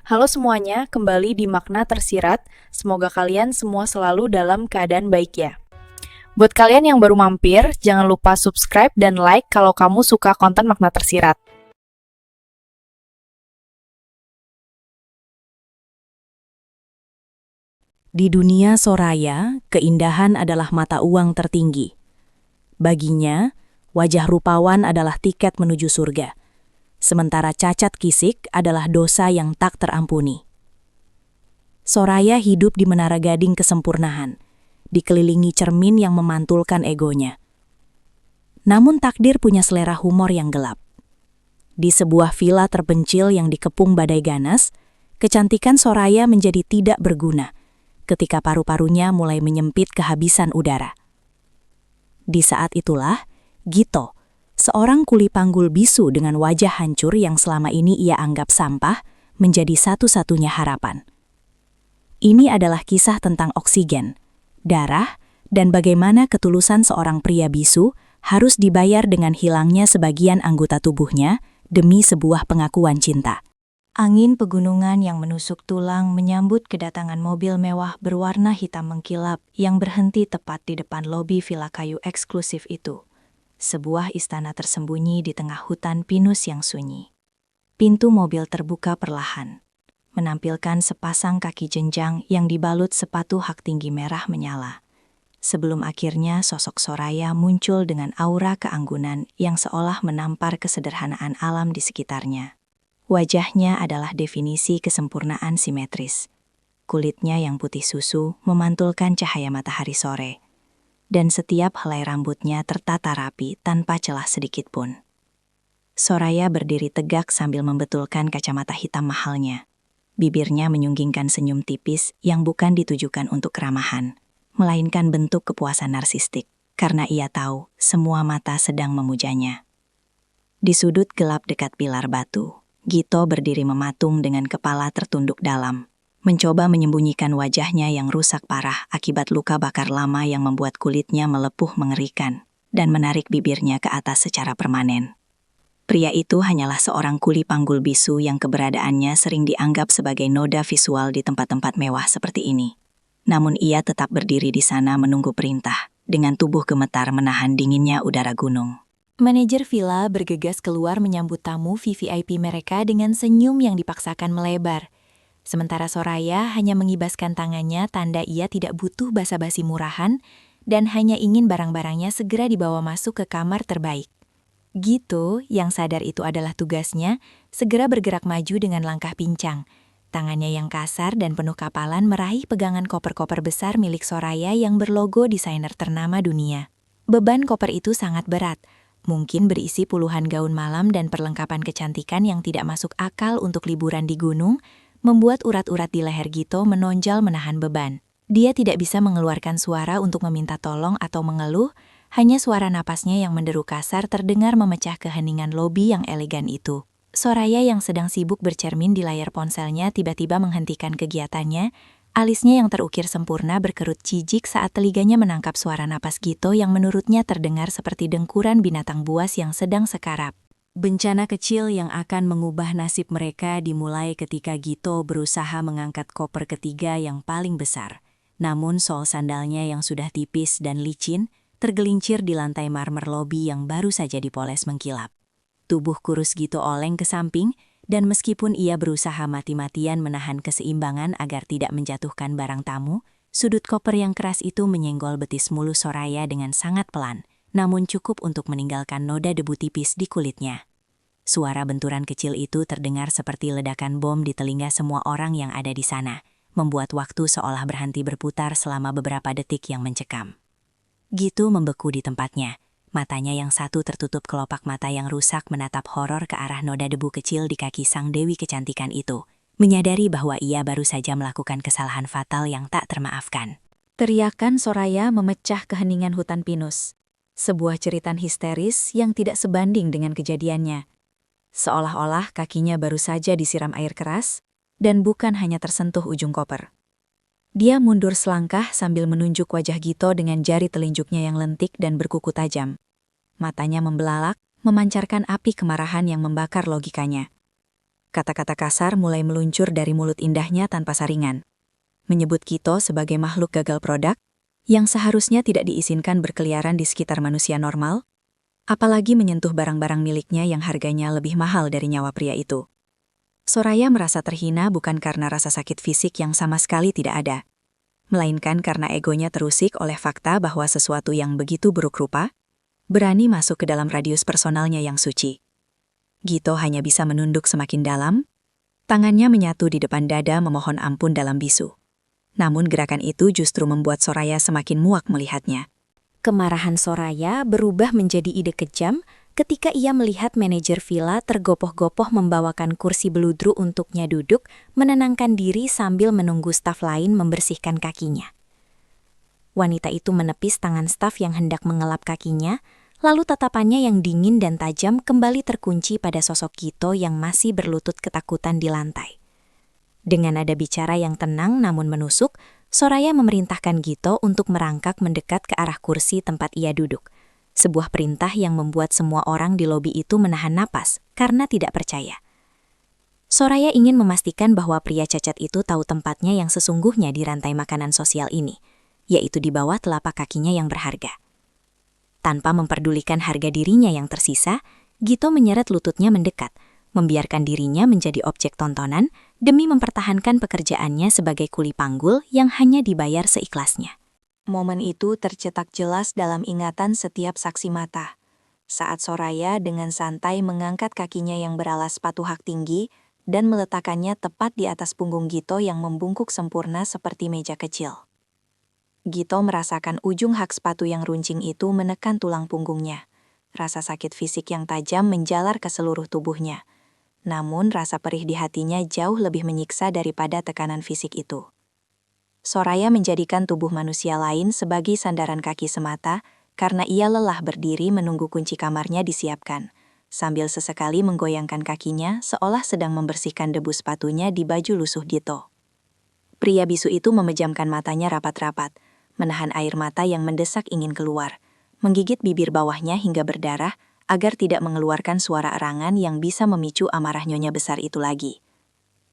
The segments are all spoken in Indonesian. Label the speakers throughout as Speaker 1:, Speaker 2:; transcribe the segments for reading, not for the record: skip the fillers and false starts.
Speaker 1: Halo semuanya, kembali di Makna Tersirat. Semoga kalian semua selalu dalam keadaan baik ya. Buat kalian yang baru mampir, jangan lupa subscribe dan like kalau kamu suka konten Makna Tersirat.
Speaker 2: Di dunia Soraya, keindahan adalah mata uang tertinggi. Baginya, wajah rupawan adalah tiket menuju surga. Sementara cacat kisik adalah dosa yang tak terampuni. Soraya hidup di menara gading kesempurnaan, dikelilingi cermin yang memantulkan egonya. Namun takdir punya selera humor yang gelap. Di sebuah villa terpencil yang dikepung badai ganas, kecantikan Soraya menjadi tidak berguna ketika paru-parunya mulai menyempit kehabisan udara. Di saat itulah, Gito, seorang kuli panggul bisu dengan wajah hancur yang selama ini ia anggap sampah, menjadi satu-satunya harapan. Ini adalah kisah tentang oksigen, darah, dan bagaimana ketulusan seorang pria bisu harus dibayar dengan hilangnya sebagian anggota tubuhnya demi sebuah pengakuan cinta. Angin pegunungan yang menusuk tulang menyambut kedatangan mobil mewah berwarna hitam mengkilap yang berhenti tepat di depan lobi villa kayu eksklusif itu. Sebuah istana tersembunyi di tengah hutan pinus yang sunyi. Pintu mobil terbuka perlahan, menampilkan sepasang kaki jenjang yang dibalut sepatu hak tinggi merah menyala. Sebelum akhirnya sosok Soraya muncul dengan aura keanggunan yang seolah menampar kesederhanaan alam di sekitarnya. Wajahnya adalah definisi kesempurnaan simetris. Kulitnya yang putih susu memantulkan cahaya matahari sore. Dan setiap helai rambutnya tertata rapi tanpa celah sedikit pun. Soraya berdiri tegak sambil membetulkan kacamata hitam mahalnya. Bibirnya menyunggingkan senyum tipis yang bukan ditujukan untuk keramahan, melainkan bentuk kepuasan narsistik, karena ia tahu semua mata sedang memujanya. Di sudut gelap dekat pilar batu, Gito berdiri mematung dengan kepala tertunduk dalam, mencoba menyembunyikan wajahnya yang rusak parah akibat luka bakar lama yang membuat kulitnya melepuh mengerikan dan menarik bibirnya ke atas secara permanen. Pria itu hanyalah seorang kuli panggul bisu yang keberadaannya sering dianggap sebagai noda visual di tempat-tempat mewah seperti ini. Namun ia tetap berdiri di sana menunggu perintah, dengan tubuh gemetar menahan dinginnya udara gunung. Manajer villa bergegas keluar menyambut tamu VVIP mereka dengan senyum yang dipaksakan melebar. Sementara Soraya hanya mengibaskan tangannya tanda ia tidak butuh basa-basi murahan dan hanya ingin barang-barangnya segera dibawa masuk ke kamar terbaik. Gito, yang sadar itu adalah tugasnya, segera bergerak maju dengan langkah pincang. Tangannya yang kasar dan penuh kapalan meraih pegangan koper-koper besar milik Soraya yang berlogo desainer ternama dunia. Beban koper itu sangat berat. Mungkin berisi puluhan gaun malam dan perlengkapan kecantikan yang tidak masuk akal untuk liburan di gunung, membuat urat-urat di leher Gito menonjol menahan beban. Dia tidak bisa mengeluarkan suara untuk meminta tolong atau mengeluh, hanya suara napasnya yang menderu kasar terdengar memecah keheningan lobi yang elegan itu. Soraya yang sedang sibuk bercermin di layar ponselnya tiba-tiba menghentikan kegiatannya. Alisnya yang terukir sempurna berkerut jijik saat telinganya menangkap suara napas Gito yang menurutnya terdengar seperti dengkuran binatang buas yang sedang sekarat. Bencana kecil yang akan mengubah nasib mereka dimulai ketika Gito berusaha mengangkat koper ketiga yang paling besar. Namun sol sandalnya yang sudah tipis dan licin tergelincir di lantai marmer lobi yang baru saja dipoles mengkilap. Tubuh kurus Gito oleng ke samping, dan meskipun ia berusaha mati-matian menahan keseimbangan agar tidak menjatuhkan barang tamu, sudut koper yang keras itu menyenggol betis mulus Soraya dengan sangat pelan, namun cukup untuk meninggalkan noda debu tipis di kulitnya. Suara benturan kecil itu terdengar seperti ledakan bom di telinga semua orang yang ada di sana, membuat waktu seolah berhenti berputar selama beberapa detik yang mencekam. Gitu membeku di tempatnya. Matanya yang satu tertutup kelopak mata yang rusak menatap horor ke arah noda debu kecil di kaki sang dewi kecantikan itu, menyadari bahwa ia baru saja melakukan kesalahan fatal yang tak termaafkan. Teriakan Soraya memecah keheningan hutan pinus. Sebuah jeritan histeris yang tidak sebanding dengan kejadiannya. Seolah-olah kakinya baru saja disiram air keras, dan bukan hanya tersentuh ujung koper. Dia mundur selangkah sambil menunjuk wajah Gito dengan jari telunjuknya yang lentik dan berkuku tajam. Matanya membelalak, memancarkan api kemarahan yang membakar logikanya. Kata-kata kasar mulai meluncur dari mulut indahnya tanpa saringan. Menyebut Gito sebagai makhluk gagal produk, yang seharusnya tidak diizinkan berkeliaran di sekitar manusia normal, apalagi menyentuh barang-barang miliknya yang harganya lebih mahal dari nyawa pria itu. Soraya merasa terhina bukan karena rasa sakit fisik yang sama sekali tidak ada, melainkan karena egonya terusik oleh fakta bahwa sesuatu yang begitu buruk rupa berani masuk ke dalam radius personalnya yang suci. Gito hanya bisa menunduk semakin dalam, tangannya menyatu di depan dada memohon ampun dalam bisu. Namun gerakan itu justru membuat Soraya semakin muak melihatnya.
Speaker 3: Kemarahan Soraya berubah menjadi ide kejam ketika ia melihat manajer villa tergopoh-gopoh membawakan kursi beludru untuknya duduk, menenangkan diri sambil menunggu staf lain membersihkan kakinya. Wanita itu menepis tangan staf yang hendak mengelap kakinya, lalu tatapannya yang dingin dan tajam kembali terkunci pada sosok Gito yang masih berlutut ketakutan di lantai. Dengan nada bicara yang tenang namun menusuk, Soraya memerintahkan Gito untuk merangkak mendekat ke arah kursi tempat ia duduk. Sebuah perintah yang membuat semua orang di lobi itu menahan napas karena tidak percaya. Soraya ingin memastikan bahwa pria cacat itu tahu tempatnya yang sesungguhnya di rantai makanan sosial ini, yaitu di bawah telapak kakinya yang berharga. Tanpa memperdulikan harga dirinya yang tersisa, Gito menyeret lututnya mendekat, membiarkan dirinya menjadi objek tontonan demi mempertahankan pekerjaannya sebagai kuli panggul yang hanya dibayar seikhlasnya.
Speaker 2: Momen itu tercetak jelas dalam ingatan setiap saksi mata. Saat Soraya dengan santai mengangkat kakinya yang beralas sepatu hak tinggi dan meletakkannya tepat di atas punggung Gito yang membungkuk sempurna seperti meja kecil. Gito merasakan ujung hak sepatu yang runcing itu menekan tulang punggungnya. Rasa sakit fisik yang tajam menjalar ke seluruh tubuhnya. Namun rasa perih di hatinya jauh lebih menyiksa daripada tekanan fisik itu. Soraya menjadikan tubuh manusia lain sebagai sandaran kaki semata karena ia lelah berdiri menunggu kunci kamarnya disiapkan, sambil sesekali menggoyangkan kakinya seolah sedang membersihkan debu sepatunya di baju lusuh Gito. Pria bisu itu memejamkan matanya rapat-rapat, menahan air mata yang mendesak ingin keluar, menggigit bibir bawahnya hingga berdarah agar tidak mengeluarkan suara erangan yang bisa memicu amarah nyonya besar itu lagi.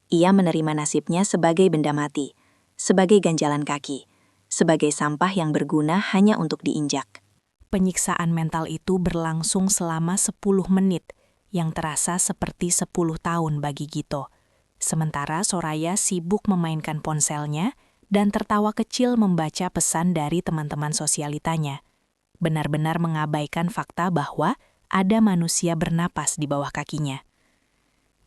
Speaker 2: Ia menerima nasibnya sebagai benda mati, sebagai ganjalan kaki, sebagai sampah yang berguna hanya untuk diinjak.
Speaker 1: Penyiksaan mental itu berlangsung selama 10 menit, yang terasa seperti 10 tahun bagi Gito. Sementara Soraya sibuk memainkan ponselnya dan tertawa kecil membaca pesan dari teman-teman sosialitanya. Benar-benar mengabaikan fakta bahwa ada manusia bernapas di bawah kakinya.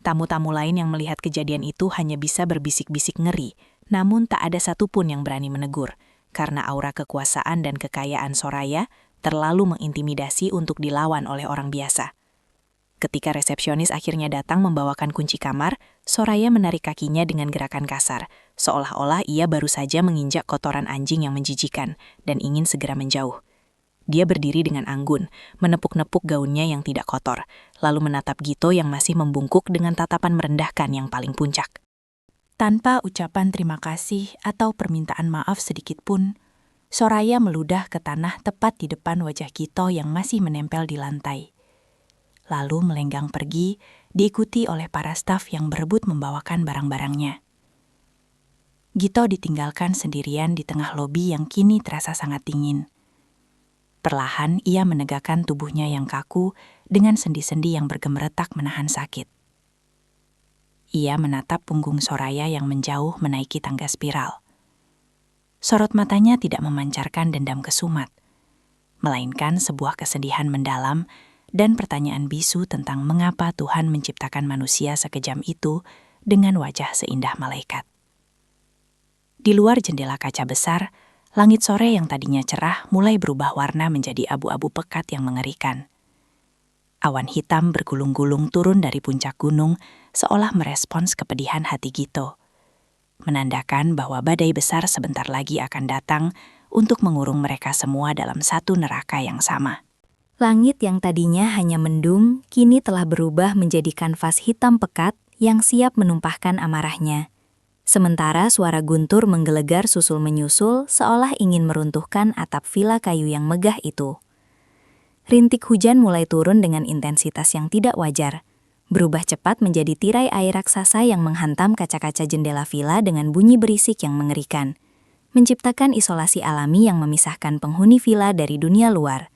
Speaker 1: Tamu-tamu lain yang melihat kejadian itu hanya bisa berbisik-bisik ngeri, namun tak ada satupun yang berani menegur, karena aura kekuasaan dan kekayaan Soraya terlalu mengintimidasi untuk dilawan oleh orang biasa. Ketika resepsionis akhirnya datang membawakan kunci kamar, Soraya menarik kakinya dengan gerakan kasar, seolah-olah ia baru saja menginjak kotoran anjing yang menjijikan dan ingin segera menjauh. Dia berdiri dengan anggun, menepuk-nepuk gaunnya yang tidak kotor, lalu menatap Gito yang masih membungkuk dengan tatapan merendahkan yang paling puncak. Tanpa ucapan terima kasih atau permintaan maaf sedikit pun, Soraya meludah ke tanah tepat di depan wajah Gito yang masih menempel di lantai. Lalu melenggang pergi, diikuti oleh para staf yang berebut membawakan barang-barangnya. Gito ditinggalkan sendirian di tengah lobi yang kini terasa sangat dingin. Perlahan ia menegakkan tubuhnya yang kaku dengan sendi-sendi yang bergemeretak menahan sakit. Ia menatap punggung Soraya yang menjauh menaiki tangga spiral. Sorot matanya tidak memancarkan dendam kesumat, melainkan sebuah kesedihan mendalam dan pertanyaan bisu tentang mengapa Tuhan menciptakan manusia sekejam itu dengan wajah seindah malaikat. Di luar jendela kaca besar, langit sore yang tadinya cerah mulai berubah warna menjadi abu-abu pekat yang mengerikan. Awan hitam bergulung-gulung turun dari puncak gunung seolah merespons kepedihan hati Gito, menandakan bahwa badai besar sebentar lagi akan datang untuk mengurung mereka semua dalam satu neraka yang sama.
Speaker 3: Langit yang tadinya hanya mendung, kini telah berubah menjadi kanvas hitam pekat yang siap menumpahkan amarahnya. Sementara suara guntur menggelegar susul menyusul seolah ingin meruntuhkan atap villa kayu yang megah itu. Rintik hujan mulai turun dengan intensitas yang tidak wajar, berubah cepat menjadi tirai air raksasa yang menghantam kaca-kaca jendela villa dengan bunyi berisik yang mengerikan, menciptakan isolasi alami yang memisahkan penghuni villa dari dunia luar.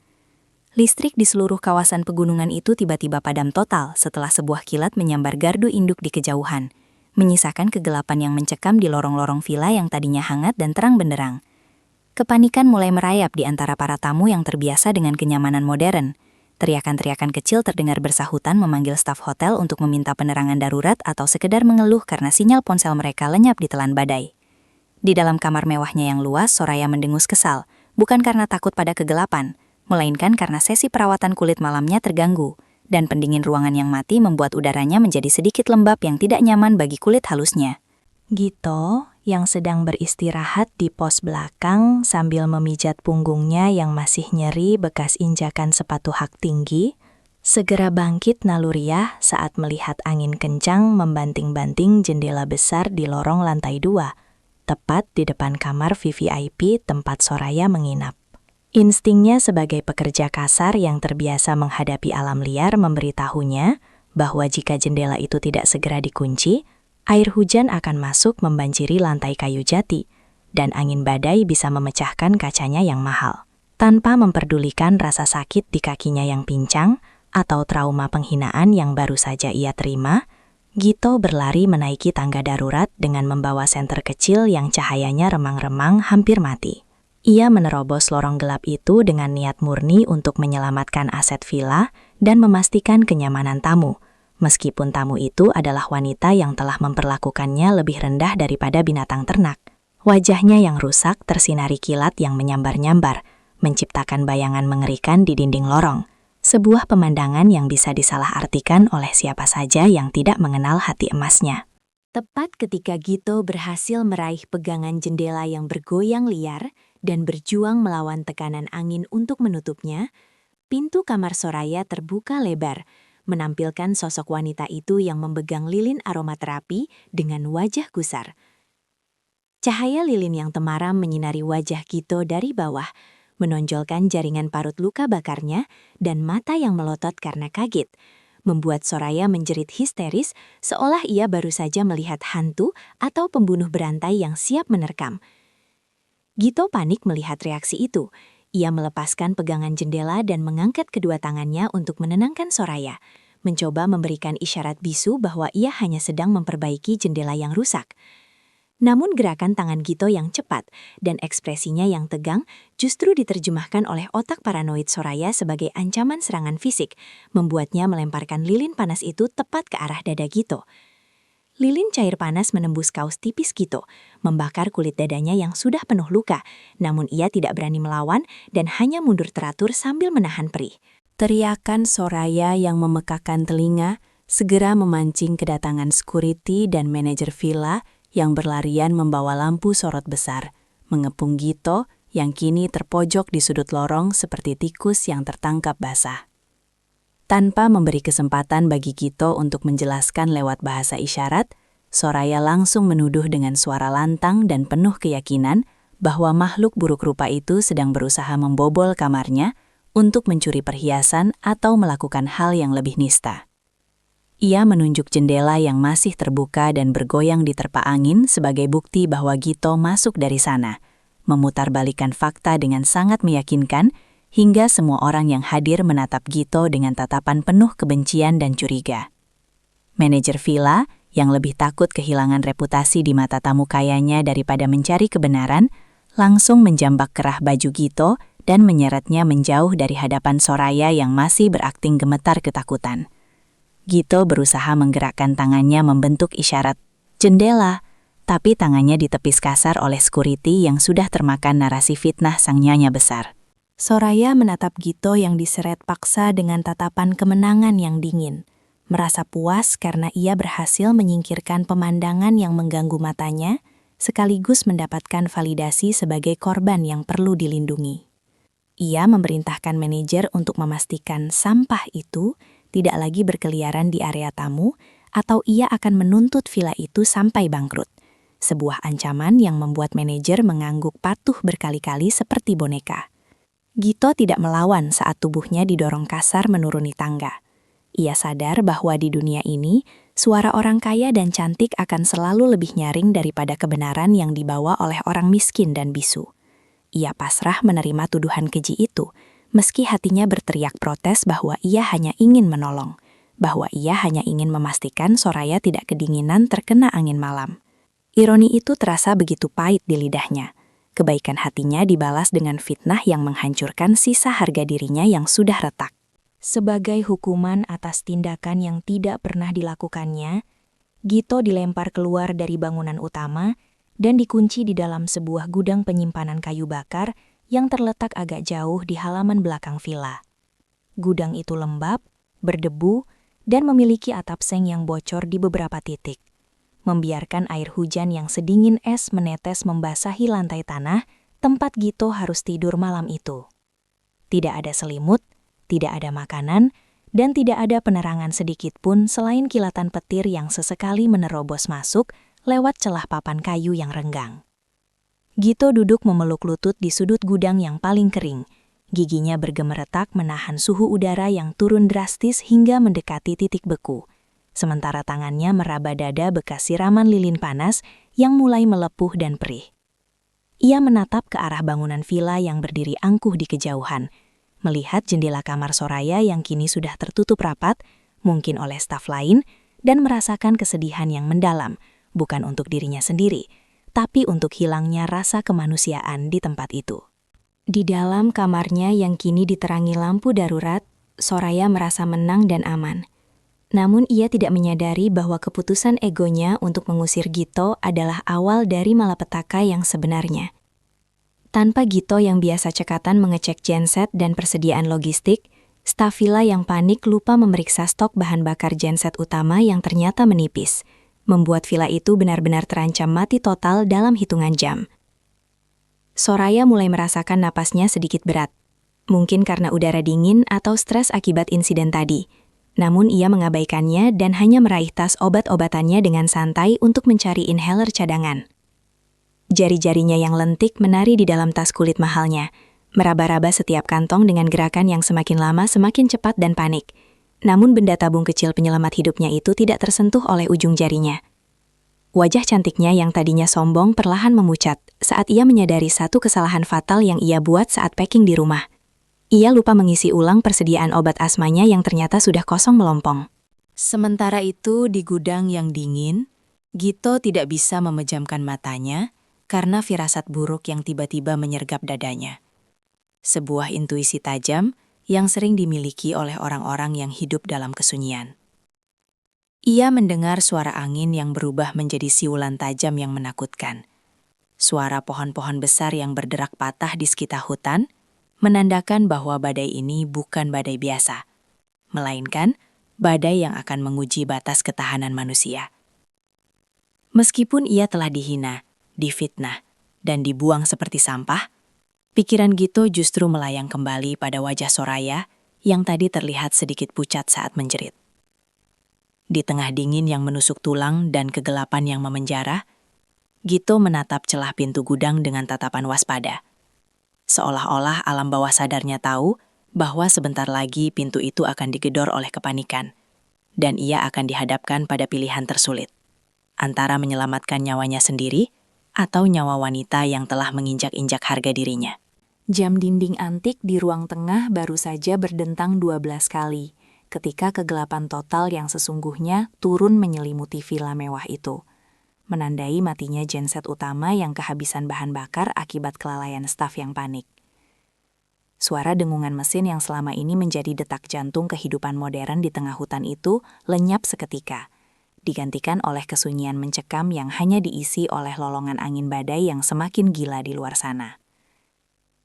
Speaker 3: Listrik di seluruh kawasan pegunungan itu tiba-tiba padam total setelah sebuah kilat menyambar gardu induk di kejauhan, menyisakan kegelapan yang mencekam di lorong-lorong villa yang tadinya hangat dan terang benderang. Kepanikan mulai merayap di antara para tamu yang terbiasa dengan kenyamanan modern. Teriakan-teriakan kecil terdengar bersahutan memanggil staf hotel untuk meminta penerangan darurat atau sekedar mengeluh karena sinyal ponsel mereka lenyap ditelan badai. Di dalam kamar mewahnya yang luas, Soraya mendengus kesal, bukan karena takut pada kegelapan, melainkan karena sesi perawatan kulit malamnya terganggu, dan pendingin ruangan yang mati membuat udaranya menjadi sedikit lembab yang tidak nyaman bagi kulit halusnya.
Speaker 2: Gito, yang sedang beristirahat di pos belakang sambil memijat punggungnya yang masih nyeri bekas injakan sepatu hak tinggi, segera bangkit naluriah saat melihat angin kencang membanting-banting jendela besar di lorong lantai 2, tepat di depan kamar VVIP tempat Soraya menginap. Instingnya sebagai pekerja kasar yang terbiasa menghadapi alam liar memberitahunya bahwa jika jendela itu tidak segera dikunci, air hujan akan masuk membanjiri lantai kayu jati, dan angin badai bisa memecahkan kacanya yang mahal. Tanpa memperdulikan rasa sakit di kakinya yang pincang atau trauma penghinaan yang baru saja ia terima, Gito berlari menaiki tangga darurat dengan membawa senter kecil yang cahayanya remang-remang hampir mati. Ia menerobos lorong gelap itu dengan niat murni untuk menyelamatkan aset villa dan memastikan kenyamanan tamu, meskipun tamu itu adalah wanita yang telah memperlakukannya lebih rendah daripada binatang ternak. Wajahnya yang rusak tersinari kilat yang menyambar-nyambar, menciptakan bayangan mengerikan di dinding lorong, sebuah pemandangan yang bisa disalahartikan oleh siapa saja yang tidak mengenal hati emasnya.
Speaker 3: Tepat ketika Gito berhasil meraih pegangan jendela yang bergoyang liar dan berjuang melawan tekanan angin untuk menutupnya, pintu kamar Soraya terbuka lebar, menampilkan sosok wanita itu yang memegang lilin aromaterapi dengan wajah gusar. Cahaya lilin yang temaram menyinari wajah Gito dari bawah, menonjolkan jaringan parut luka bakarnya dan mata yang melotot karena kaget, membuat Soraya menjerit histeris seolah ia baru saja melihat hantu atau pembunuh berantai yang siap menerkam. Gito panik melihat reaksi itu. Ia melepaskan pegangan jendela dan mengangkat kedua tangannya untuk menenangkan Soraya, mencoba memberikan isyarat bisu bahwa ia hanya sedang memperbaiki jendela yang rusak. Namun gerakan tangan Gito yang cepat dan ekspresinya yang tegang justru diterjemahkan oleh otak paranoid Soraya sebagai ancaman serangan fisik, membuatnya melemparkan lilin panas itu tepat ke arah dada Gito. Lilin cair panas menembus kaos tipis Gito, membakar kulit dadanya yang sudah penuh luka, namun ia tidak berani melawan dan hanya mundur teratur sambil menahan perih.
Speaker 2: Teriakan Soraya yang memekakan telinga segera memancing kedatangan security dan manajer villa yang berlarian membawa lampu sorot besar, mengepung Gito yang kini terpojok di sudut lorong seperti tikus yang tertangkap basah. Tanpa memberi kesempatan bagi Gito untuk menjelaskan lewat bahasa isyarat, Soraya langsung menuduh dengan suara lantang dan penuh keyakinan bahwa makhluk buruk rupa itu sedang berusaha membobol kamarnya untuk mencuri perhiasan atau melakukan hal yang lebih nista. Ia menunjuk jendela yang masih terbuka dan bergoyang diterpa angin sebagai bukti bahwa Gito masuk dari sana, memutarbalikkan fakta dengan sangat meyakinkan hingga semua orang yang hadir menatap Gito dengan tatapan penuh kebencian dan curiga. Manajer villa, yang lebih takut kehilangan reputasi di mata tamu kayanya daripada mencari kebenaran, langsung menjambak kerah baju Gito dan menyeretnya menjauh dari hadapan Soraya yang masih berakting gemetar ketakutan. Gito berusaha menggerakkan tangannya membentuk isyarat jendela, tapi tangannya ditepis kasar oleh security yang sudah termakan narasi fitnah sang nyanya besar. Soraya menatap Gito yang diseret paksa dengan tatapan kemenangan yang dingin, merasa puas karena ia berhasil menyingkirkan pemandangan yang mengganggu matanya, sekaligus mendapatkan validasi sebagai korban yang perlu dilindungi. Ia memerintahkan manajer untuk memastikan sampah itu tidak lagi berkeliaran di area tamu, atau ia akan menuntut villa itu sampai bangkrut. Sebuah ancaman yang membuat manajer mengangguk patuh berkali-kali seperti boneka. Gito tidak melawan saat tubuhnya didorong kasar menuruni tangga. Ia sadar bahwa di dunia ini, suara orang kaya dan cantik akan selalu lebih nyaring daripada kebenaran yang dibawa oleh orang miskin dan bisu. Ia pasrah menerima tuduhan keji itu, meski hatinya berteriak protes bahwa ia hanya ingin menolong, bahwa ia hanya ingin memastikan Soraya tidak kedinginan terkena angin malam. Ironi itu terasa begitu pahit di lidahnya. Kebaikan hatinya dibalas dengan fitnah yang menghancurkan sisa harga dirinya yang sudah retak. Sebagai hukuman atas tindakan yang tidak pernah dilakukannya, Gito dilempar keluar dari bangunan utama dan dikunci di dalam sebuah gudang penyimpanan kayu bakar yang terletak agak jauh di halaman belakang villa. Gudang itu lembab, berdebu, dan memiliki atap seng yang bocor di beberapa titik, membiarkan air hujan yang sedingin es menetes membasahi lantai tanah tempat Gito harus tidur malam itu. Tidak ada selimut, tidak ada makanan, dan tidak ada penerangan sedikit pun selain kilatan petir yang sesekali menerobos masuk lewat celah papan kayu yang renggang. Gito duduk memeluk lutut di sudut gudang yang paling kering. Giginya bergemeretak menahan suhu udara yang turun drastis hingga mendekati titik beku. Sementara tangannya meraba dada bekas siraman lilin panas yang mulai melepuh dan perih. Ia menatap ke arah bangunan villa yang berdiri angkuh di kejauhan, melihat jendela kamar Soraya yang kini sudah tertutup rapat, mungkin oleh staf lain, dan merasakan kesedihan yang mendalam, bukan untuk dirinya sendiri, tapi untuk hilangnya rasa kemanusiaan di tempat itu. Di dalam kamarnya yang kini diterangi lampu darurat, Soraya merasa menang dan aman. Namun ia tidak menyadari bahwa keputusan egonya untuk mengusir Gito adalah awal dari malapetaka yang sebenarnya. Tanpa Gito yang biasa cekatan mengecek genset dan persediaan logistik, staf villa yang panik lupa memeriksa stok bahan bakar genset utama yang ternyata menipis, membuat villa itu benar-benar terancam mati total dalam hitungan jam. Soraya mulai merasakan napasnya sedikit berat, mungkin karena udara dingin atau stres akibat insiden tadi. Namun ia mengabaikannya dan hanya meraih tas obat-obatannya dengan santai untuk mencari inhaler cadangan. Jari-jarinya yang lentik menari di dalam tas kulit mahalnya, meraba-raba setiap kantong dengan gerakan yang semakin lama semakin cepat dan panik. Namun benda tabung kecil penyelamat hidupnya itu tidak tersentuh oleh ujung jarinya. Wajah cantiknya yang tadinya sombong perlahan memucat saat ia menyadari satu kesalahan fatal yang ia buat saat packing di rumah. Ia lupa mengisi ulang persediaan obat asmanya yang ternyata sudah kosong melompong. Sementara itu di gudang yang dingin, Gito tidak bisa memejamkan matanya karena firasat buruk yang tiba-tiba menyergap dadanya. Sebuah intuisi tajam yang sering dimiliki oleh orang-orang yang hidup dalam kesunyian. Ia mendengar suara angin yang berubah menjadi siulan tajam yang menakutkan. Suara pohon-pohon besar yang berderak patah di sekitar hutan menandakan bahwa badai ini bukan badai biasa, melainkan badai yang akan menguji batas ketahanan manusia. Meskipun ia telah dihina, difitnah, dan dibuang seperti sampah, pikiran Gito justru melayang kembali pada wajah Soraya yang tadi terlihat sedikit pucat saat menjerit. Di tengah dingin yang menusuk tulang dan kegelapan yang memenjara, Gito menatap celah pintu gudang dengan tatapan waspada. Seolah-olah alam bawah sadarnya tahu bahwa sebentar lagi pintu itu akan digedor oleh kepanikan, dan ia akan dihadapkan pada pilihan tersulit, antara menyelamatkan nyawanya sendiri atau nyawa wanita yang telah menginjak-injak harga dirinya. Jam dinding antik di ruang tengah baru saja berdentang 12 kali, ketika kegelapan total yang sesungguhnya turun menyelimuti villa mewah itu, menandai matinya genset utama yang kehabisan bahan bakar akibat kelalaian staf yang panik. Suara dengungan mesin yang selama ini menjadi detak jantung kehidupan modern di tengah hutan itu lenyap seketika, digantikan oleh kesunyian mencekam yang hanya diisi oleh lolongan angin badai yang semakin gila di luar sana.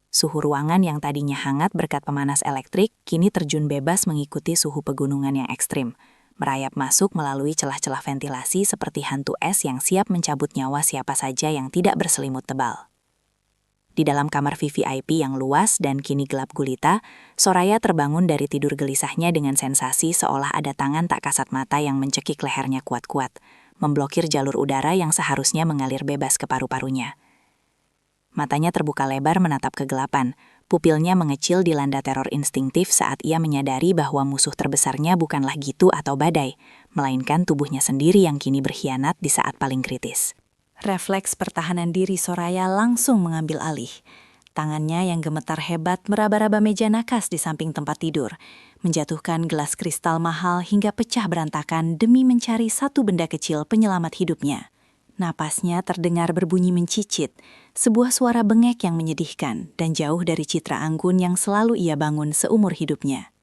Speaker 2: Suhu ruangan yang tadinya hangat berkat pemanas elektrik kini terjun bebas mengikuti suhu pegunungan yang ekstrim, merayap masuk melalui celah-celah ventilasi seperti hantu es yang siap mencabut nyawa siapa saja yang tidak berselimut tebal. Di dalam kamar VVIP yang luas dan kini gelap gulita, Soraya terbangun dari tidur gelisahnya dengan sensasi seolah ada tangan tak kasat mata yang mencekik lehernya kuat-kuat, memblokir jalur udara yang seharusnya mengalir bebas ke paru-parunya. Matanya terbuka lebar menatap kegelapan, Pupilnya mengecil dilanda teror instingtif saat ia menyadari bahwa musuh terbesarnya bukanlah Gitu atau badai, melainkan tubuhnya sendiri yang kini berkhianat di saat paling kritis. Refleks pertahanan diri Soraya langsung mengambil alih. Tangannya yang gemetar hebat meraba-raba meja nakas di samping tempat tidur, menjatuhkan gelas kristal mahal hingga pecah berantakan demi mencari satu benda kecil penyelamat hidupnya. Napasnya terdengar berbunyi mencicit, sebuah suara bengek yang menyedihkan dan jauh dari citra anggun yang selalu ia bangun seumur hidupnya.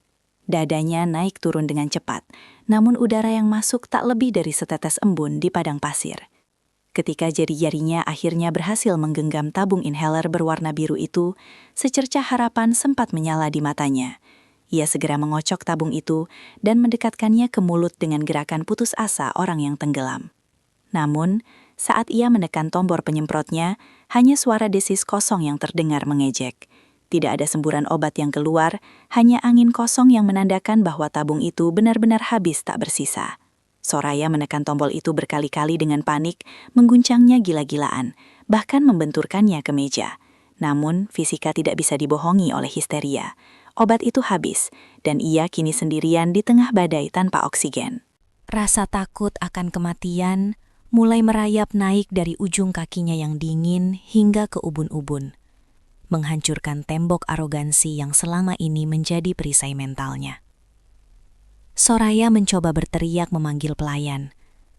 Speaker 2: Dadanya naik turun dengan cepat, namun udara yang masuk tak lebih dari setetes embun di padang pasir. Ketika jari-jarinya akhirnya berhasil menggenggam tabung inhaler berwarna biru itu, secercah harapan sempat menyala di matanya. Ia segera mengocok tabung itu dan mendekatkannya ke mulut dengan gerakan putus asa orang yang tenggelam. Namun, saat ia menekan tombol penyemprotnya, hanya suara desis kosong yang terdengar mengejek. Tidak ada semburan obat yang keluar, hanya angin kosong yang menandakan bahwa tabung itu benar-benar habis tak bersisa. Soraya menekan tombol itu berkali-kali dengan panik, mengguncangnya gila-gilaan, bahkan membenturkannya ke meja. Namun, fisika tidak bisa dibohongi oleh histeria. Obat itu habis, dan ia kini sendirian di tengah badai tanpa oksigen.
Speaker 3: Rasa takut akan kematian mulai merayap naik dari ujung kakinya yang dingin hingga ke ubun-ubun, menghancurkan tembok arogansi yang selama ini menjadi perisai mentalnya. Soraya mencoba berteriak memanggil pelayan,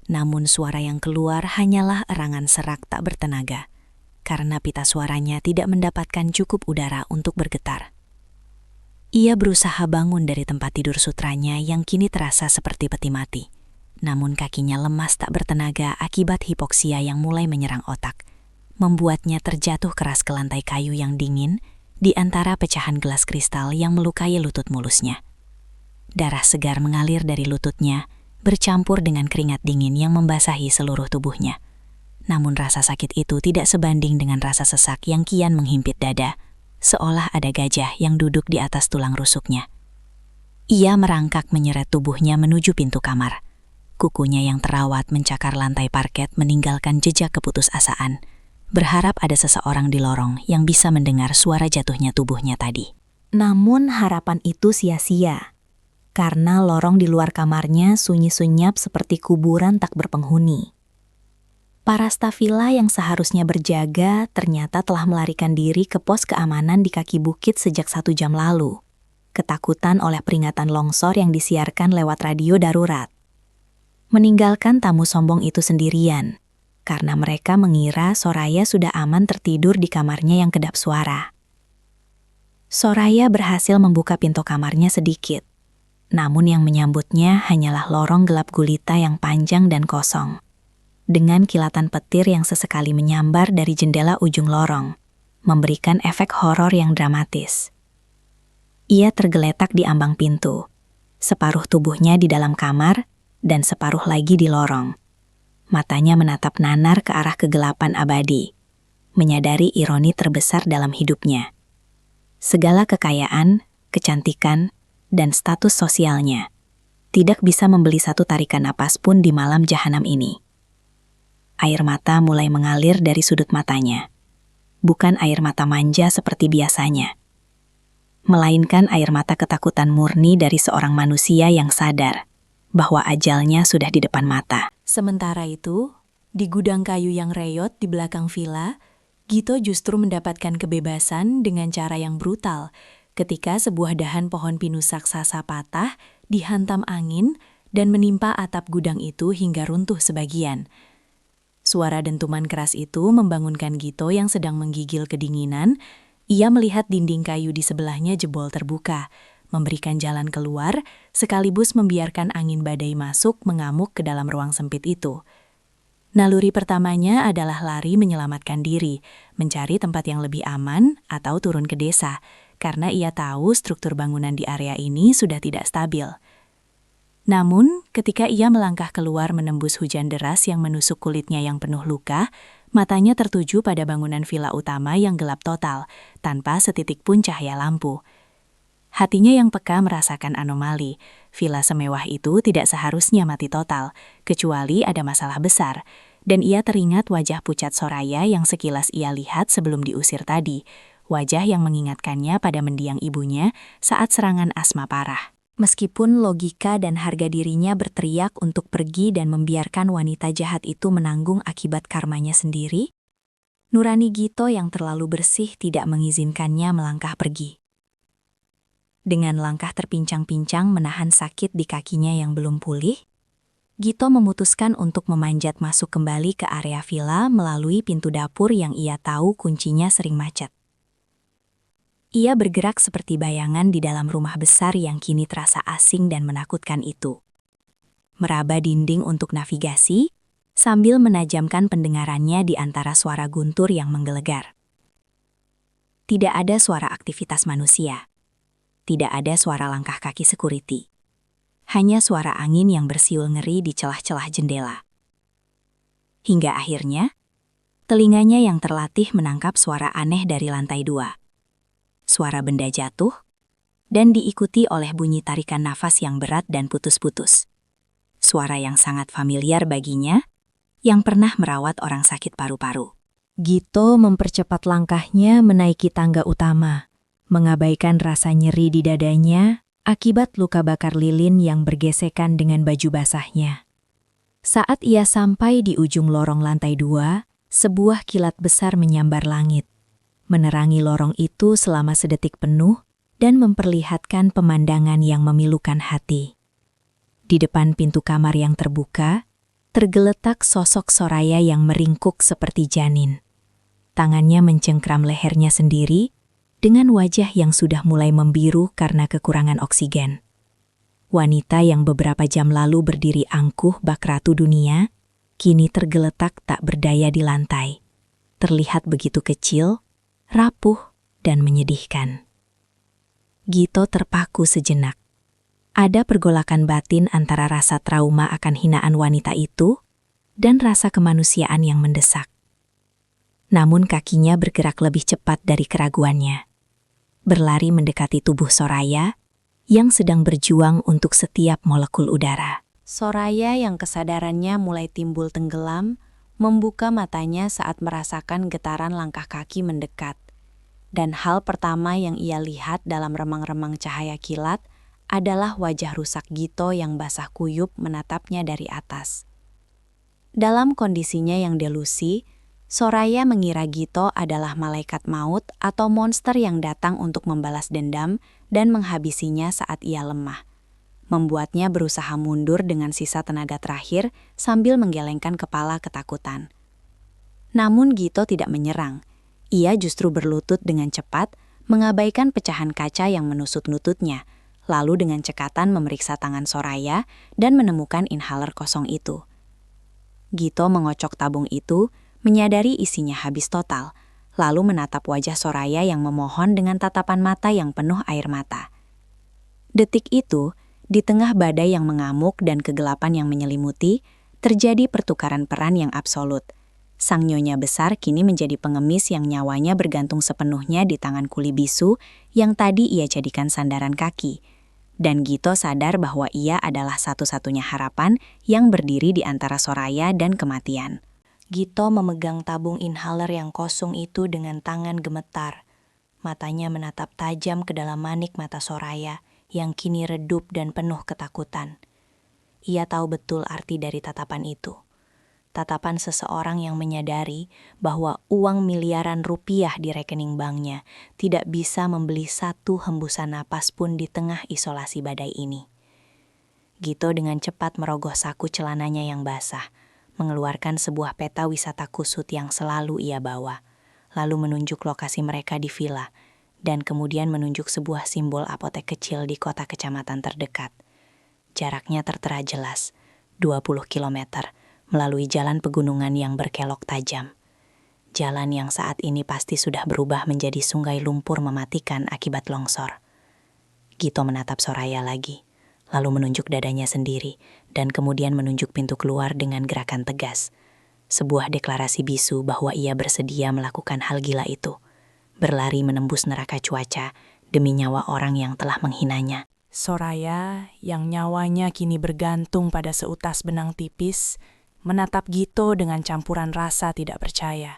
Speaker 3: namun suara yang keluar hanyalah erangan serak tak bertenaga, karena pita suaranya tidak mendapatkan cukup udara untuk bergetar. Ia berusaha bangun dari tempat tidur sutranya yang kini terasa seperti peti mati. Namun kakinya lemas tak bertenaga akibat hipoksia yang mulai menyerang otak, membuatnya terjatuh keras ke lantai kayu yang dingin di antara pecahan gelas kristal yang melukai lutut mulusnya. Darah segar mengalir dari lututnya, bercampur dengan keringat dingin yang membasahi seluruh tubuhnya. Namun rasa sakit itu tidak sebanding dengan rasa sesak yang kian menghimpit dada, seolah ada gajah yang duduk di atas tulang rusuknya. Ia merangkak menyeret tubuhnya menuju pintu kamar. Kukunya yang terawat mencakar lantai parket meninggalkan jejak keputusasaan, berharap ada seseorang di lorong yang bisa mendengar suara jatuhnya tubuhnya tadi.
Speaker 2: Namun harapan itu sia-sia, karena lorong di luar kamarnya sunyi senyap seperti kuburan tak berpenghuni. Para staf villa yang seharusnya berjaga ternyata telah melarikan diri ke pos keamanan di kaki bukit sejak 1 jam lalu, ketakutan oleh peringatan longsor yang disiarkan lewat radio darurat. Meninggalkan tamu sombong itu sendirian, karena mereka mengira Soraya sudah aman tertidur di kamarnya yang kedap suara. Soraya berhasil membuka pintu kamarnya sedikit, namun yang menyambutnya hanyalah lorong gelap gulita yang panjang dan kosong, dengan kilatan petir yang sesekali menyambar dari jendela ujung lorong, memberikan efek horor yang dramatis. Ia tergeletak di ambang pintu, separuh tubuhnya di dalam kamar, dan separuh lagi di lorong. Matanya menatap nanar ke arah kegelapan abadi, menyadari ironi terbesar dalam hidupnya. Segala kekayaan, kecantikan, dan status sosialnya tidak bisa membeli satu tarikan napas pun di malam jahanam ini. Air mata mulai mengalir dari sudut matanya. Bukan air mata manja seperti biasanya, melainkan air mata ketakutan murni dari seorang manusia yang sadar bahwa ajalnya sudah di depan mata.
Speaker 3: Sementara itu, di gudang kayu yang reyot di belakang villa, Gito justru mendapatkan kebebasan dengan cara yang brutal ketika sebuah dahan pohon pinus raksasa patah dihantam angin dan menimpa atap gudang itu hingga runtuh sebagian. Suara dentuman keras itu membangunkan Gito yang sedang menggigil kedinginan. Ia melihat dinding kayu di sebelahnya jebol terbuka, memberikan jalan keluar, sekaligus membiarkan angin badai masuk mengamuk ke dalam ruang sempit itu. Naluri pertamanya adalah lari menyelamatkan diri, mencari tempat yang lebih aman atau turun ke desa, karena ia tahu struktur bangunan di area ini sudah tidak stabil. Namun, ketika ia melangkah keluar menembus hujan deras yang menusuk kulitnya yang penuh luka, matanya tertuju pada bangunan villa utama yang gelap total, tanpa setitik pun cahaya lampu. Hatinya yang peka merasakan anomali. Villa semewah itu tidak seharusnya mati total, kecuali ada masalah besar. Dan ia teringat wajah pucat Soraya yang sekilas ia lihat sebelum diusir tadi.
Speaker 2: wajah yang mengingatkannya pada mendiang ibunya saat serangan asma parah.
Speaker 3: Meskipun logika dan harga dirinya berteriak untuk pergi dan membiarkan wanita jahat itu menanggung akibat karmanya sendiri, nurani Gito yang terlalu bersih tidak mengizinkannya melangkah pergi. Dengan langkah terpincang-pincang menahan sakit di kakinya yang belum pulih, Gito memutuskan untuk memanjat masuk kembali ke area villa melalui pintu dapur yang ia tahu kuncinya sering macet. Ia bergerak seperti bayangan di dalam rumah besar yang kini terasa asing dan menakutkan itu. Meraba dinding untuk navigasi, sambil menajamkan pendengarannya di antara suara guntur yang menggelegar. Tidak ada suara aktivitas manusia. Tidak ada suara langkah kaki security. Hanya suara angin yang bersiul ngeri di celah-celah jendela. Hingga akhirnya, telinganya yang terlatih menangkap suara aneh dari lantai 2. Suara benda jatuh, dan diikuti oleh bunyi tarikan nafas yang berat dan putus-putus. Suara yang sangat familiar baginya, yang pernah merawat orang sakit paru-paru.
Speaker 4: Gito mempercepat langkahnya menaiki tangga utama, mengabaikan rasa nyeri di dadanya akibat luka bakar lilin yang bergesekan dengan baju basahnya. Saat ia sampai di ujung lorong lantai 2, sebuah kilat besar menyambar langit, menerangi lorong itu selama sedetik penuh dan memperlihatkan pemandangan yang memilukan hati. Di depan pintu kamar yang terbuka, tergeletak sosok Soraya yang meringkuk seperti janin. Tangannya mencengkram lehernya sendiri dengan wajah yang sudah mulai membiru karena kekurangan oksigen. Wanita yang beberapa jam lalu berdiri angkuh bak ratu dunia, kini tergeletak tak berdaya di lantai. Terlihat begitu kecil, rapuh, dan menyedihkan. Gito terpaku sejenak. Ada pergolakan batin antara rasa trauma akan hinaan wanita itu dan rasa kemanusiaan yang mendesak. Namun kakinya bergerak lebih cepat dari keraguannya. Berlari mendekati tubuh Soraya yang sedang berjuang untuk setiap molekul udara.
Speaker 3: Soraya yang kesadarannya mulai timbul tenggelam, membuka matanya saat merasakan getaran langkah kaki mendekat. Dan hal pertama yang ia lihat dalam remang-remang cahaya kilat adalah wajah rusak Gito yang basah kuyup menatapnya dari atas. Dalam kondisinya yang delusi, Soraya mengira Gito adalah malaikat maut atau monster yang datang untuk membalas dendam dan menghabisinya saat ia lemah. Membuatnya berusaha mundur dengan sisa tenaga terakhir sambil menggelengkan kepala ketakutan. Namun Gito tidak menyerang. Ia justru berlutut dengan cepat, mengabaikan pecahan kaca yang menusuk lututnya, lalu dengan cekatan memeriksa tangan Soraya dan menemukan inhaler kosong itu. Gito mengocok tabung itu, menyadari isinya habis total, lalu menatap wajah Soraya yang memohon dengan tatapan mata yang penuh air mata. Detik itu, di tengah badai yang mengamuk dan kegelapan yang menyelimuti, terjadi pertukaran peran yang absolut. Sang nyonya besar kini menjadi pengemis yang nyawanya bergantung sepenuhnya di tangan kuli bisu yang tadi ia jadikan sandaran kaki. Dan Gito sadar bahwa ia adalah satu-satunya harapan yang berdiri di antara Soraya dan kematian. Gito memegang tabung inhaler yang kosong itu dengan tangan gemetar. Matanya menatap tajam ke dalam manik mata Soraya yang kini redup dan penuh ketakutan. Ia tahu betul arti dari tatapan itu. Tatapan seseorang yang menyadari bahwa uang miliaran rupiah di rekening banknya tidak bisa membeli satu hembusan napas pun di tengah isolasi badai ini. Gito dengan cepat merogoh saku celananya yang basah, mengeluarkan sebuah peta wisata kusut yang selalu ia bawa, lalu menunjuk lokasi mereka di villa, dan kemudian menunjuk sebuah simbol apotek kecil di kota kecamatan terdekat. Jaraknya tertera jelas, 20 kilometer, melalui jalan pegunungan yang berkelok tajam. Jalan yang saat ini pasti sudah berubah menjadi sungai lumpur mematikan akibat longsor. Gito menatap Soraya lagi, lalu menunjuk dadanya sendiri, dan kemudian menunjuk pintu keluar dengan gerakan tegas. Sebuah deklarasi bisu bahwa ia bersedia melakukan hal gila itu. Berlari menembus neraka cuaca demi nyawa orang yang telah menghinanya.
Speaker 2: Soraya, yang nyawanya kini bergantung pada seutas benang tipis, menatap Gito dengan campuran rasa tidak percaya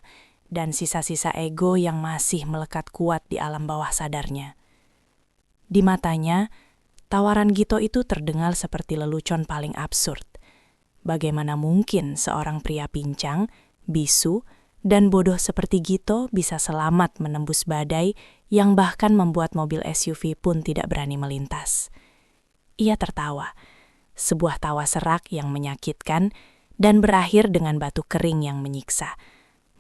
Speaker 2: dan sisa-sisa ego yang masih melekat kuat di alam bawah sadarnya. Di matanya, tawaran Gito itu terdengar seperti lelucon paling absurd. Bagaimana mungkin seorang pria pincang, bisu, dan bodoh seperti Gito bisa selamat menembus badai yang bahkan membuat mobil SUV pun tidak berani melintas. Ia tertawa, sebuah tawa serak yang menyakitkan dan berakhir dengan batu kering yang menyiksa,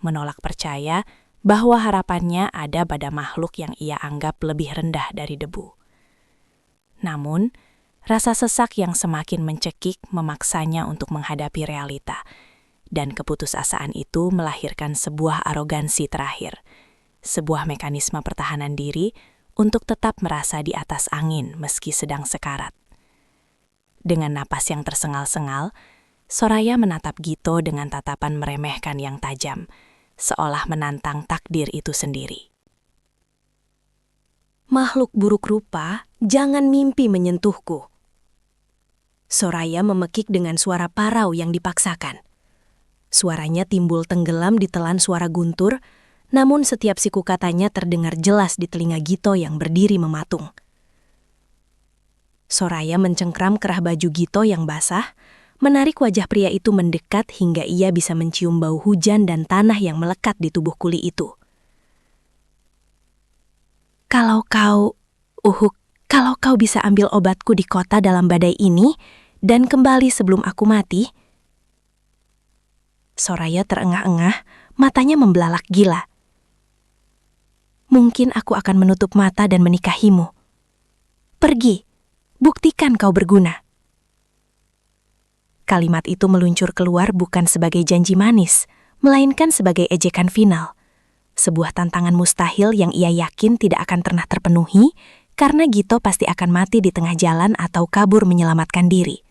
Speaker 2: menolak percaya bahwa harapannya ada pada makhluk yang ia anggap lebih rendah dari debu. Namun, rasa sesak yang semakin mencekik memaksanya untuk menghadapi realita, dan keputusasaan itu melahirkan sebuah arogansi terakhir, sebuah mekanisme pertahanan diri untuk tetap merasa di atas angin meski sedang sekarat. Dengan napas yang tersengal-sengal, Soraya menatap Gito dengan tatapan meremehkan yang tajam, seolah menantang takdir itu sendiri.
Speaker 5: Makhluk buruk rupa, jangan mimpi menyentuhku. Soraya memekik dengan suara parau yang dipaksakan. Suaranya timbul tenggelam di telan suara guntur, namun setiap siku katanya terdengar jelas di telinga Gito yang berdiri mematung. Soraya mencengkram kerah baju Gito yang basah, menarik wajah pria itu mendekat hingga ia bisa mencium bau hujan dan tanah yang melekat di tubuh kuli itu. Kalau kau bisa ambil obatku di kota dalam badai ini dan kembali sebelum aku mati. Soraya terengah-engah, matanya membelalak gila. Mungkin aku akan menutup mata dan menikahimu. Pergi, buktikan kau berguna. Kalimat itu meluncur keluar bukan sebagai janji manis, melainkan sebagai ejekan final. Sebuah tantangan mustahil yang ia yakin tidak akan pernah terpenuhi, karena Gito pasti akan mati di tengah jalan atau kabur menyelamatkan diri.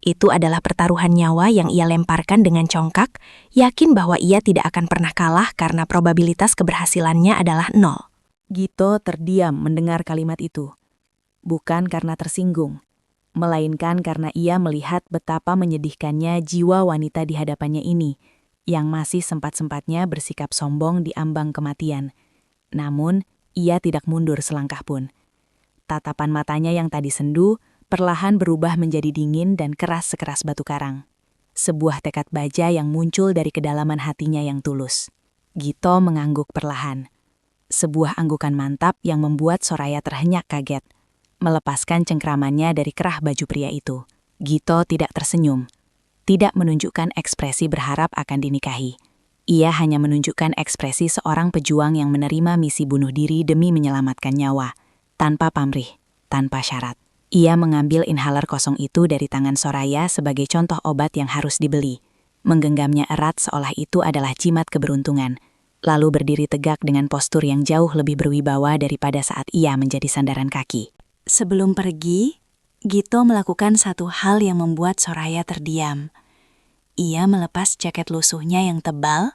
Speaker 5: Itu adalah pertaruhan nyawa yang ia lemparkan dengan congkak, yakin bahwa ia tidak akan pernah kalah karena probabilitas keberhasilannya adalah 0.
Speaker 2: Gito terdiam mendengar kalimat itu, bukan karena tersinggung, melainkan karena ia melihat betapa menyedihkannya jiwa wanita di hadapannya ini, yang masih sempat-sempatnya bersikap sombong di ambang kematian. Namun, ia tidak mundur selangkah pun. Tatapan matanya yang tadi sendu, perlahan berubah menjadi dingin dan keras sekeras batu karang. Sebuah tekad baja yang muncul dari kedalaman hatinya yang tulus. Gito mengangguk perlahan. Sebuah anggukan mantap yang membuat Soraya terhenyak kaget. Melepaskan cengkramannya dari kerah baju pria itu. Gito tidak tersenyum. Tidak menunjukkan ekspresi berharap akan dinikahi. Ia hanya menunjukkan ekspresi seorang pejuang yang menerima misi bunuh diri demi menyelamatkan nyawa. Tanpa pamrih, tanpa syarat. Ia mengambil inhaler kosong itu dari tangan Soraya sebagai contoh obat yang harus dibeli. Menggenggamnya erat seolah itu adalah jimat keberuntungan. Lalu berdiri tegak dengan postur yang jauh lebih berwibawa daripada saat ia menjadi sandaran kaki.
Speaker 3: Sebelum pergi, Gito melakukan satu hal yang membuat Soraya terdiam. Ia melepas jaket lusuhnya yang tebal,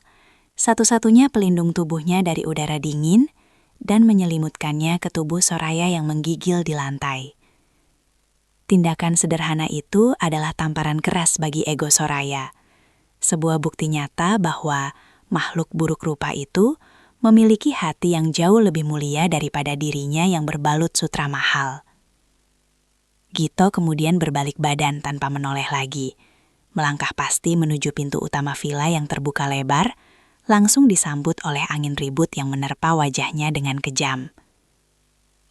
Speaker 3: satu-satunya pelindung tubuhnya dari udara dingin, dan menyelimutkannya ke tubuh Soraya yang menggigil di lantai. Tindakan sederhana itu adalah tamparan keras bagi ego Soraya. Sebuah bukti nyata bahwa makhluk buruk rupa itu memiliki hati yang jauh lebih mulia daripada dirinya yang berbalut sutra mahal. Gito kemudian berbalik badan tanpa menoleh lagi, melangkah pasti menuju pintu utama villa yang terbuka lebar, langsung disambut oleh angin ribut yang menerpa wajahnya dengan kejam.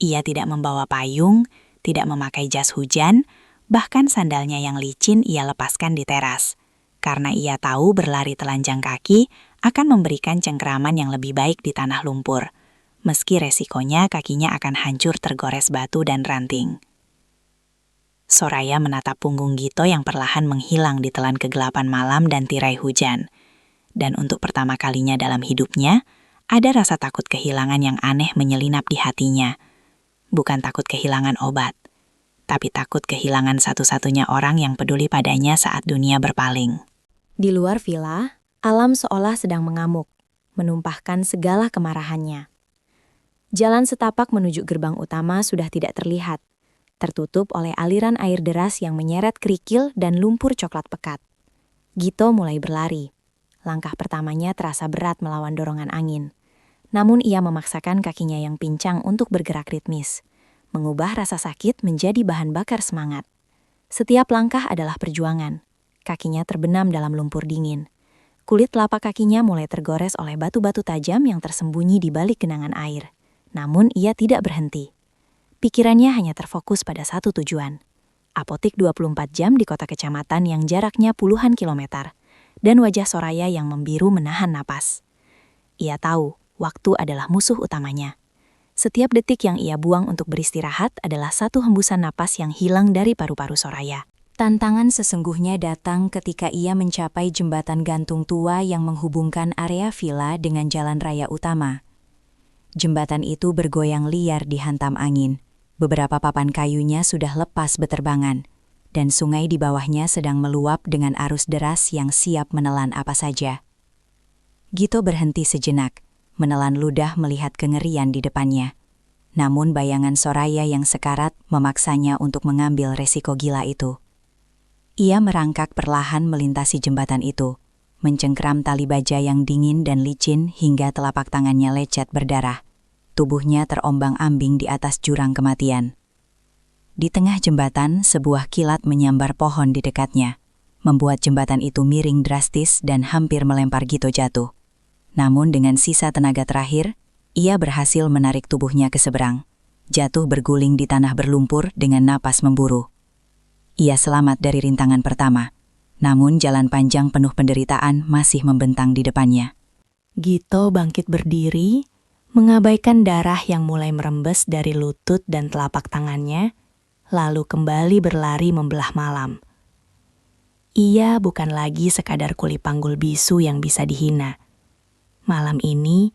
Speaker 3: Ia tidak membawa payung, tidak memakai jas hujan, bahkan sandalnya yang licin ia lepaskan di teras, karena ia tahu berlari telanjang kaki akan memberikan cengkraman yang lebih baik di tanah lumpur, meski resikonya kakinya akan hancur tergores batu dan ranting. Soraya menatap punggung Gito yang perlahan menghilang di telan kegelapan malam dan tirai hujan, dan untuk pertama kalinya dalam hidupnya, ada rasa takut kehilangan yang aneh menyelinap di hatinya. Bukan takut kehilangan obat, tapi takut kehilangan satu-satunya orang yang peduli padanya saat dunia berpaling. Di luar villa, alam seolah sedang mengamuk, menumpahkan segala kemarahannya. Jalan setapak menuju gerbang utama sudah tidak terlihat, tertutup oleh aliran air deras yang menyeret kerikil dan lumpur coklat pekat. Gito mulai berlari. Langkah pertamanya terasa berat melawan dorongan angin. Namun ia memaksakan kakinya yang pincang untuk bergerak ritmis, mengubah rasa sakit menjadi bahan bakar semangat. Setiap langkah adalah perjuangan. Kakinya terbenam dalam lumpur dingin. Kulit telapak kakinya mulai tergores oleh batu-batu tajam yang tersembunyi di balik genangan air. Namun ia tidak berhenti. Pikirannya hanya terfokus pada satu tujuan. Apotik 24 jam di kota kecamatan yang jaraknya puluhan kilometer, dan wajah Soraya yang membiru menahan napas. Ia tahu waktu adalah musuh utamanya. Setiap detik yang ia buang untuk beristirahat adalah satu hembusan napas yang hilang dari paru-paru Soraya. Tantangan sesungguhnya datang ketika ia mencapai jembatan gantung tua yang menghubungkan area villa dengan jalan raya utama. Jembatan itu bergoyang liar dihantam angin. Beberapa papan kayunya sudah lepas beterbangan, dan sungai di bawahnya sedang meluap dengan arus deras yang siap menelan apa saja. Gito berhenti sejenak, menelan ludah melihat kengerian di depannya. Namun bayangan Soraya yang sekarat memaksanya untuk mengambil resiko gila itu. Ia merangkak perlahan melintasi jembatan itu, mencengkram tali baja yang dingin dan licin hingga telapak tangannya lecet berdarah. Tubuhnya terombang-ambing di atas jurang kematian. Di tengah jembatan, sebuah kilat menyambar pohon di dekatnya, membuat jembatan itu miring drastis dan hampir melempar Gito jatuh. Namun dengan sisa tenaga terakhir, ia berhasil menarik tubuhnya ke seberang, jatuh berguling di tanah berlumpur dengan napas memburu. Ia selamat dari rintangan pertama, namun jalan panjang penuh penderitaan masih membentang di depannya.
Speaker 5: Gito bangkit berdiri, mengabaikan darah yang mulai merembes dari lutut dan telapak tangannya, lalu kembali berlari membelah malam. Ia bukan lagi sekadar kuli panggul bisu yang bisa dihina. Malam ini,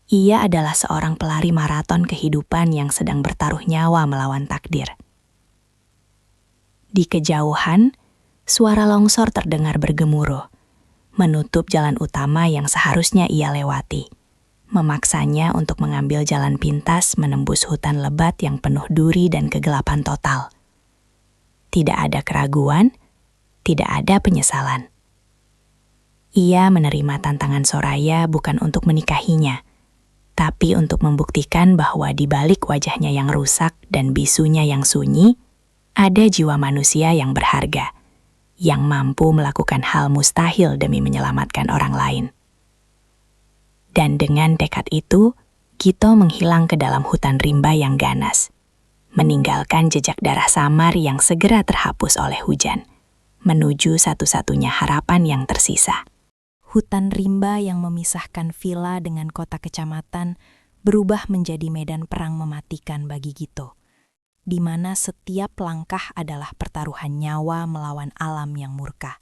Speaker 5: ia adalah seorang pelari maraton kehidupan yang sedang bertaruh nyawa melawan takdir. Di kejauhan, suara longsor terdengar bergemuruh, menutup jalan utama yang seharusnya ia lewati. Memaksanya untuk mengambil jalan pintas menembus hutan lebat yang penuh duri dan kegelapan total. Tidak ada keraguan, tidak ada penyesalan. Ia menerima tantangan Soraya bukan untuk menikahinya, tapi untuk membuktikan bahwa di balik wajahnya yang rusak dan bisunya yang sunyi, ada jiwa manusia yang berharga, yang mampu melakukan hal mustahil demi menyelamatkan orang lain. Dan dengan tekad itu, Gito menghilang ke dalam hutan rimba yang ganas, meninggalkan jejak darah samar yang segera terhapus oleh hujan, menuju satu-satunya harapan yang tersisa.
Speaker 2: Hutan rimba yang memisahkan villa dengan kota kecamatan berubah menjadi medan perang mematikan bagi Gito, di mana setiap langkah adalah pertaruhan nyawa melawan alam yang murka.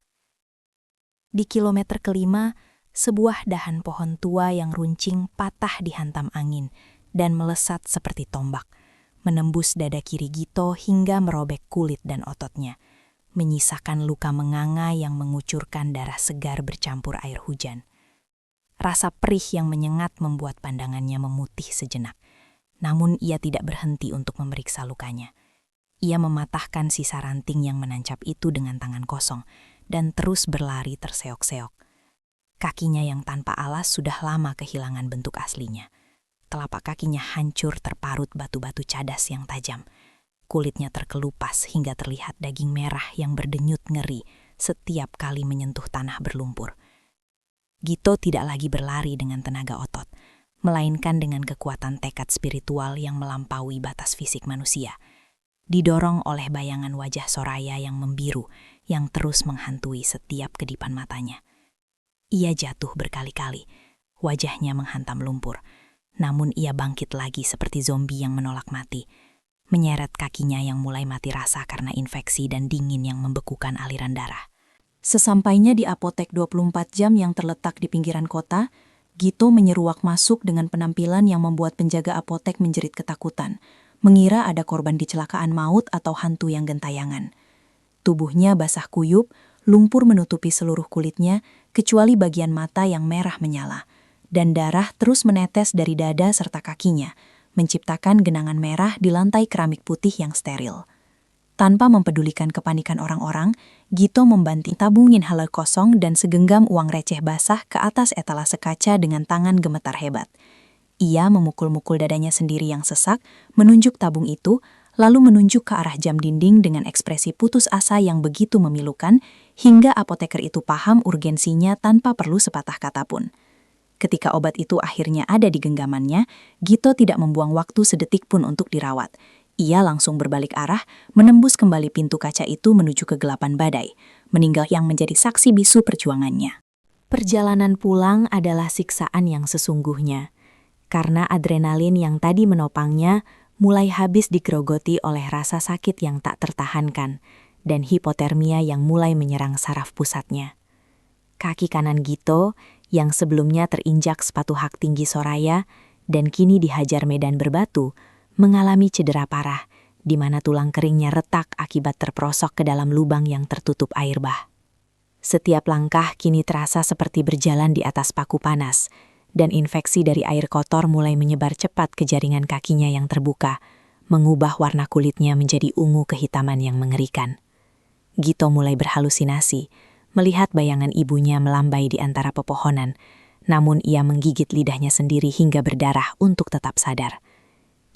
Speaker 2: Di kilometer kelima, sebuah dahan pohon tua yang runcing patah dihantam angin dan melesat seperti tombak, menembus dada kiri Gito hingga merobek kulit dan ototnya, menyisakan luka menganga yang mengucurkan darah segar bercampur air hujan. Rasa perih yang menyengat membuat pandangannya memutih sejenak, namun ia tidak berhenti untuk memeriksa lukanya. Ia mematahkan sisa ranting yang menancap itu dengan tangan kosong dan terus berlari terseok-seok. Kakinya yang tanpa alas sudah lama kehilangan bentuk aslinya. Telapak kakinya hancur terparut batu-batu cadas yang tajam. Kulitnya terkelupas hingga terlihat daging merah yang berdenyut ngeri setiap kali menyentuh tanah berlumpur. Gito tidak lagi berlari dengan tenaga otot, melainkan dengan kekuatan tekad spiritual yang melampaui batas fisik manusia. Didorong oleh bayangan wajah Soraya yang membiru, yang terus menghantui setiap kedipan matanya. Ia jatuh berkali-kali, wajahnya menghantam lumpur, namun ia bangkit lagi seperti zombie yang menolak mati, menyeret kakinya yang mulai mati rasa karena infeksi dan dingin yang membekukan aliran darah.
Speaker 5: Sesampainya di apotek 24 jam yang terletak di pinggiran kota, Gito menyeruak masuk dengan penampilan yang membuat penjaga apotek menjerit ketakutan, mengira ada korban kecelakaan maut atau hantu yang gentayangan. Tubuhnya basah kuyup, lumpur menutupi seluruh kulitnya, kecuali bagian mata yang merah menyala, dan darah terus menetes dari dada serta kakinya, menciptakan genangan merah di lantai keramik putih yang steril.
Speaker 2: Tanpa mempedulikan kepanikan orang-orang, Gito membanting tabungin haler kosong dan segenggam uang receh basah ke atas etalase kaca dengan tangan gemetar hebat. Ia memukul-mukul dadanya sendiri yang sesak, menunjuk tabung itu, lalu menunjuk ke arah jam dinding dengan ekspresi putus asa yang begitu memilukan, hingga apoteker itu paham urgensinya tanpa perlu sepatah kata pun. Ketika obat itu akhirnya ada di genggamannya, Gito tidak membuang waktu sedetik pun untuk dirawat. Ia langsung berbalik arah, menembus kembali pintu kaca itu menuju kegelapan badai, meninggal yang menjadi saksi bisu perjuangannya.
Speaker 3: Perjalanan pulang adalah siksaan yang sesungguhnya, karena adrenalin yang tadi menopangnya mulai habis digerogoti oleh rasa sakit yang tak tertahankan dan hipotermia yang mulai menyerang saraf pusatnya. Kaki kanan Gito, yang sebelumnya terinjak sepatu hak tinggi Soraya dan kini dihajar medan berbatu, mengalami cedera parah, di mana tulang keringnya retak akibat terperosok ke dalam lubang yang tertutup air bah. Setiap langkah kini terasa seperti berjalan di atas paku panas, dan infeksi dari air kotor mulai menyebar cepat ke jaringan kakinya yang terbuka, mengubah warna kulitnya menjadi ungu kehitaman yang mengerikan. Gito mulai berhalusinasi, melihat bayangan ibunya melambai di antara pepohonan, namun ia menggigit lidahnya sendiri hingga berdarah untuk tetap sadar.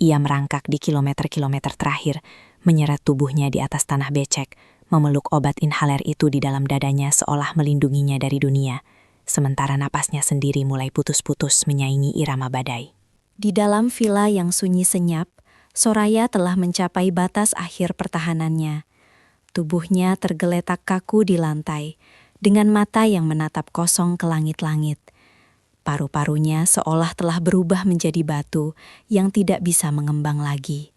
Speaker 3: Ia merangkak di kilometer-kilometer terakhir, menyeret tubuhnya di atas tanah becek, memeluk obat inhaler itu di dalam dadanya seolah melindunginya dari dunia, sementara napasnya sendiri mulai putus-putus menyaingi irama badai. Di dalam villa yang sunyi senyap, Soraya telah mencapai batas akhir pertahanannya. Tubuhnya tergeletak kaku di lantai, dengan mata yang menatap kosong ke langit-langit. Paru-parunya seolah telah berubah menjadi batu yang tidak bisa mengembang lagi.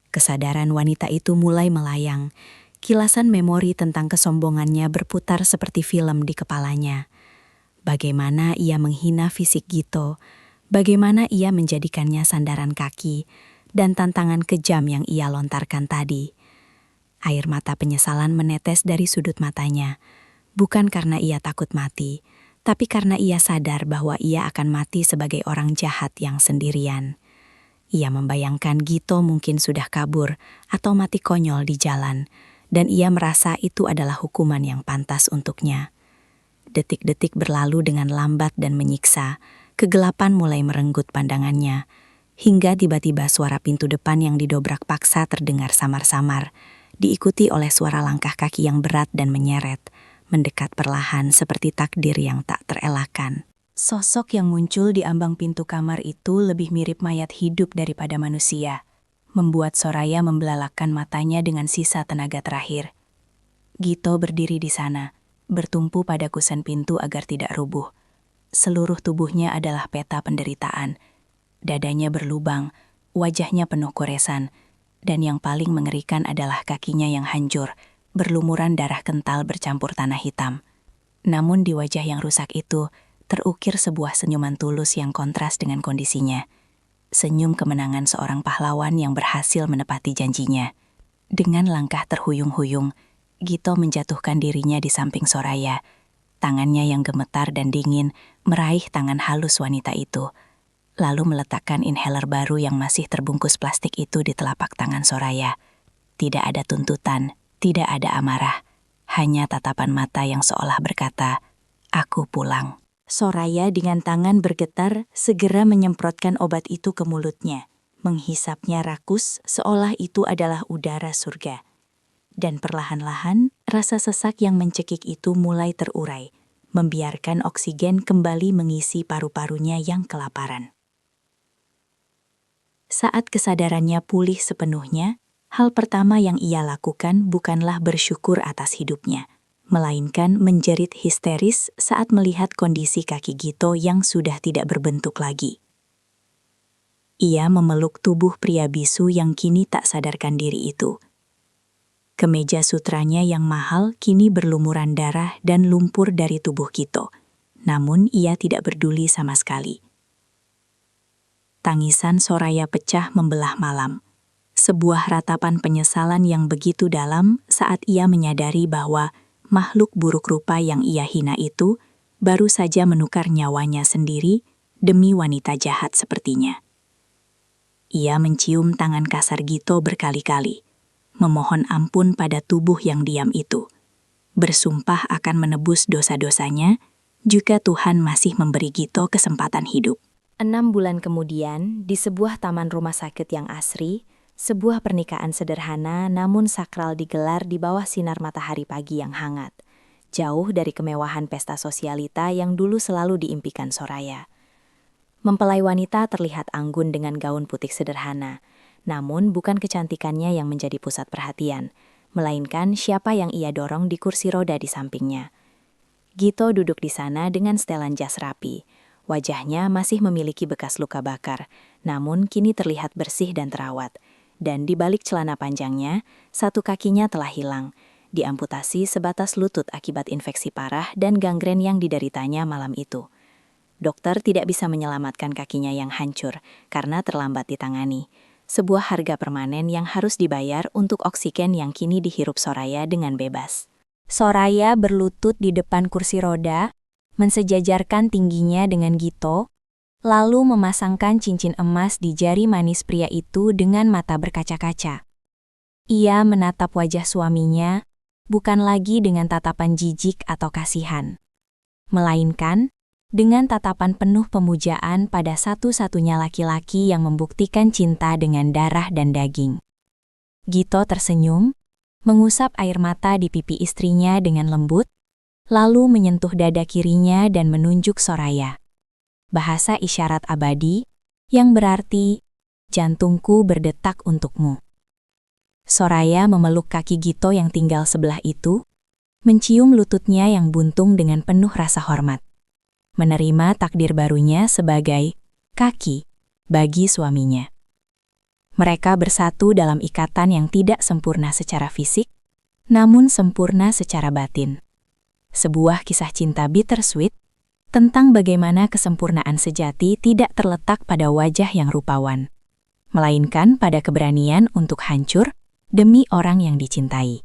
Speaker 3: Kesadaran wanita itu mulai melayang. Kilasan memori tentang kesombongannya berputar seperti film di kepalanya. Bagaimana ia menghina fisik Gito, bagaimana ia menjadikannya sandaran kaki, dan tantangan kejam yang ia lontarkan tadi. Air mata penyesalan menetes dari sudut matanya, bukan karena ia takut mati, tapi karena ia sadar bahwa ia akan mati sebagai orang jahat yang sendirian. Ia membayangkan Gito mungkin sudah kabur atau mati konyol di jalan, dan ia merasa itu adalah hukuman yang pantas untuknya. Detik-detik berlalu dengan lambat dan menyiksa, kegelapan mulai merenggut pandangannya, hingga tiba-tiba suara pintu depan yang didobrak paksa terdengar samar-samar, diikuti oleh suara langkah kaki yang berat dan menyeret, mendekat perlahan seperti takdir yang tak terelakkan.
Speaker 2: Sosok yang muncul di ambang pintu kamar itu lebih mirip mayat hidup daripada manusia, membuat Soraya membelalakkan matanya dengan sisa tenaga terakhir. Gito berdiri di sana, bertumpu pada kusen pintu agar tidak rubuh. Seluruh tubuhnya adalah peta penderitaan. Dadanya berlubang, wajahnya penuh goresan, dan yang paling mengerikan adalah kakinya yang hancur, berlumuran darah kental bercampur tanah hitam. Namun di wajah yang rusak itu, terukir sebuah senyuman tulus yang kontras dengan kondisinya. Senyum kemenangan seorang pahlawan yang berhasil menepati janjinya. Dengan langkah terhuyung-huyung, Gito menjatuhkan dirinya di samping Soraya. Tangannya yang gemetar dan dingin meraih tangan halus wanita itu, lalu meletakkan inhaler baru yang masih terbungkus plastik itu di telapak tangan Soraya. Tidak ada tuntutan, tidak ada amarah, hanya tatapan mata yang seolah berkata, "Aku pulang."
Speaker 3: Soraya dengan tangan bergetar segera menyemprotkan obat itu ke mulutnya, menghisapnya rakus seolah itu adalah udara surga. Dan perlahan-lahan, rasa sesak yang mencekik itu mulai terurai, membiarkan oksigen kembali mengisi paru-parunya yang kelaparan. Saat kesadarannya pulih sepenuhnya, hal pertama yang ia lakukan bukanlah bersyukur atas hidupnya, melainkan menjerit histeris saat melihat kondisi kaki Gito yang sudah tidak berbentuk lagi. Ia memeluk tubuh pria bisu yang kini tak sadarkan diri itu. Kemeja sutranya yang mahal kini berlumuran darah dan lumpur dari tubuh Gito, namun ia tidak peduli sama sekali. Tangisan Soraya pecah membelah malam. Sebuah ratapan penyesalan yang begitu dalam saat ia menyadari bahwa makhluk buruk rupa yang ia hina itu baru saja menukar nyawanya sendiri demi wanita jahat sepertinya. Ia mencium tangan kasar Gito berkali-kali,
Speaker 2: memohon ampun pada tubuh yang diam itu, bersumpah akan menebus dosa-dosanya jika Tuhan masih memberi Gito kesempatan hidup.
Speaker 3: 6 bulan kemudian, di sebuah taman rumah sakit yang asri, sebuah pernikahan sederhana namun sakral digelar di bawah sinar matahari pagi yang hangat, jauh dari kemewahan pesta sosialita yang dulu selalu diimpikan Soraya. Mempelai wanita terlihat anggun dengan gaun putih sederhana, namun bukan kecantikannya yang menjadi pusat perhatian, melainkan siapa yang ia dorong di kursi roda di sampingnya. Gito duduk di sana dengan setelan jas rapi. Wajahnya masih memiliki bekas luka bakar, namun kini terlihat bersih dan terawat. Dan di balik celana panjangnya, satu kakinya telah hilang, diamputasi sebatas lutut akibat infeksi parah dan gangren yang dideritanya malam itu. Dokter tidak bisa menyelamatkan kakinya yang hancur karena terlambat ditangani. Sebuah harga permanen yang harus dibayar untuk oksigen yang kini dihirup Soraya dengan bebas.
Speaker 4: Soraya berlutut di depan kursi roda, mensejajarkan tingginya dengan Gito, lalu memasangkan cincin emas di jari manis pria itu dengan mata berkaca-kaca. Ia menatap wajah suaminya, bukan lagi dengan tatapan jijik atau kasihan, melainkan dengan tatapan penuh pemujaan pada satu-satunya laki-laki yang membuktikan cinta dengan darah dan daging. Gito tersenyum, mengusap air mata di pipi istrinya dengan lembut, lalu menyentuh dada kirinya dan menunjuk Soraya. Bahasa isyarat abadi, yang berarti, jantungku berdetak untukmu. Soraya memeluk kaki Gito yang tinggal sebelah itu, mencium lututnya yang buntung dengan penuh rasa hormat. Menerima takdir barunya sebagai kaki bagi suaminya. Mereka bersatu dalam ikatan yang tidak sempurna secara fisik, namun sempurna secara batin. Sebuah kisah cinta bittersweet tentang bagaimana kesempurnaan sejati tidak terletak pada wajah yang rupawan, melainkan pada keberanian untuk hancur demi orang yang dicintai.